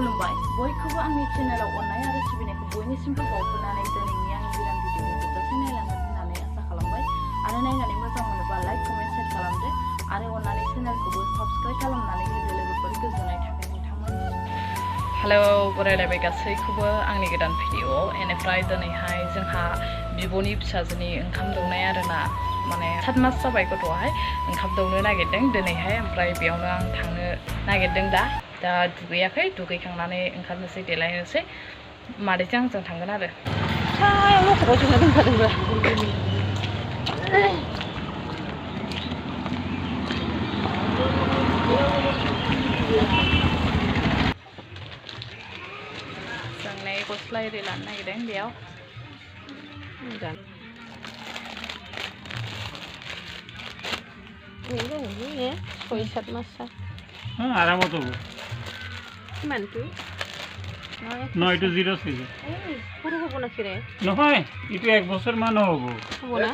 खुलुमबाय बयखौबो आंनि चेनेलाव अननाय आरो सिबिनायखौ बयनिसिमबो बावहरनानै दिनैनि आंनि गोदान भिडिअखौ जोबजासिम नायलांगोन होननानै आसा खालामबाय आरो नायनानै मोजां मोनोबा लाइक कमेन्ट शेयार खालामदो आरो अननानै चेनेलखौबो साबस्क्राइब खालामनानै लोगोफोर गोजोननाय थाबाय नोंथांमोननिसिम। हेलौ बरायलायबाय गासैखौबो आंनि गोदान भिडिअ एनिफ्राय दिनैहाय जोंहा बिब'नि फिसाजोनि ओंखाम दौनाय आरोना माने 7 मास जाबाय गथ'आहाय ओंखाम दौनो नागिरदों दिनैहाय ओमफ्राय बेयावनो आं थांनो नागिरदों दा दुगैयाखै दुगैखांनानै ओंखारनोसै देलायनोसै मादैजों आंजों थांगोन आरो सायाव लखबाव जोंना दोनखादोंबा जोंनाय गस्ला एरि लानो नागिरदों बेयाव ini 6-7 masa. Ada moto. Mantu. No, itu 0 saja. Puro hobo na kire. No hoy, itu 1 বছর মান hobo. Hobo na.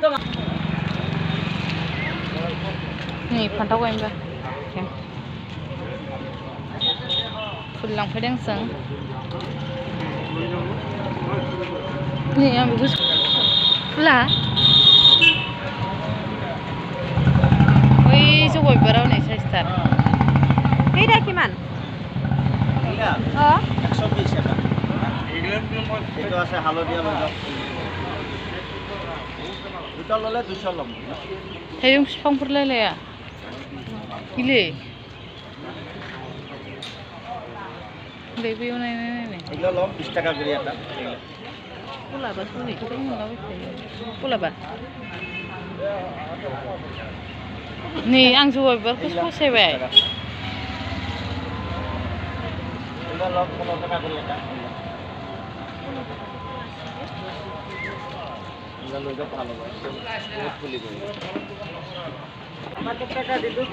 Ni pantau gaim ba. Full लांफैदों जों. Ni आं बेखौ फुला coba berapa sister? Tidak kiman? Iya. Oh? 120 ya kan? Itu asal halo dia loh. Itu loleh 200 lom. Hayung sepang perlele ya? Ile. Baby ini. Itu lom 20 টাকা করে এটা। Pula bas ini kita mau pula bas. Nih, ang jual berkus sebay. Udah log kalau tengah kuliah kan. Udah lo jauh kalau buat kuliah dulu. Macam apa itu?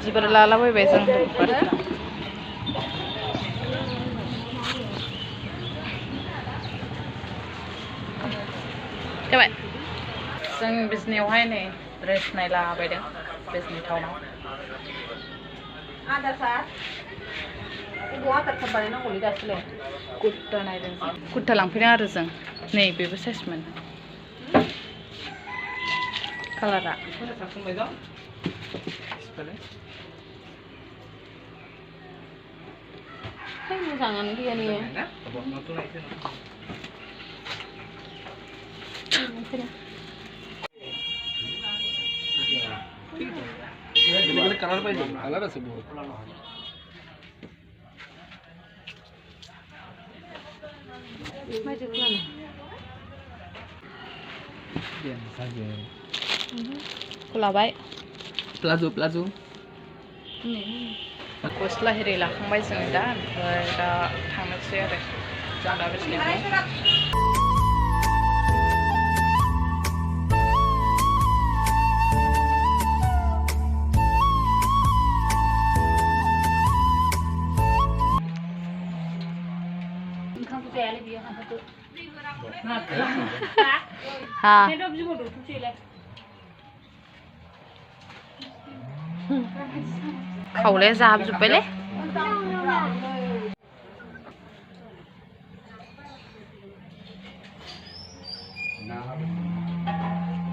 Jika lala boy besang berapa? Coba. Sang bisnis awal ni. Dress naila beda business tauna ada saat ibu atar kembali na kuliah asle kutta naiden kutta langpina aru jeng nei bebe assessment kalara hai mojangan dia ni colour पाहिजे colour असे बहुत खुलाबाय palazzo गस्ला हेरि लाखांबाय जों दा ओमफ्राय दा थांनोसै आरो जों दा बिसनिफ्राय हाँ खावले जाहाबजोब्बायलै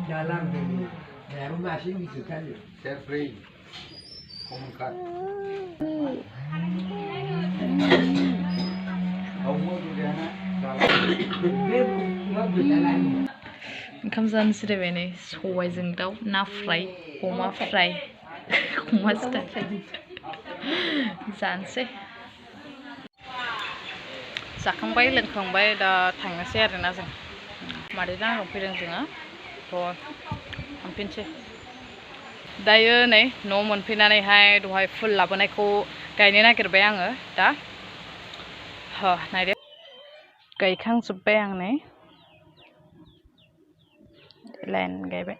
jalan dulu baru masih gitu kan share free komunikasi kamu juga ओंखाम जानोसै दे बेनि सबायजों दाउ ना फ्राय अमा फ्राय अमा स्टाइल जानोसै जाखांबाय लोंखांबाय दा थांनोसै आरोना जों मादैजों आंनाव फैदों जोङो थ' थांफिनसै दायो नै न' मोनफैनानैहाय दहाय फुल लाबोनायखौ गायनो नागिरबाय आङो दा नायदो गायखांजोब्बाय आं नै लाइन गायबाय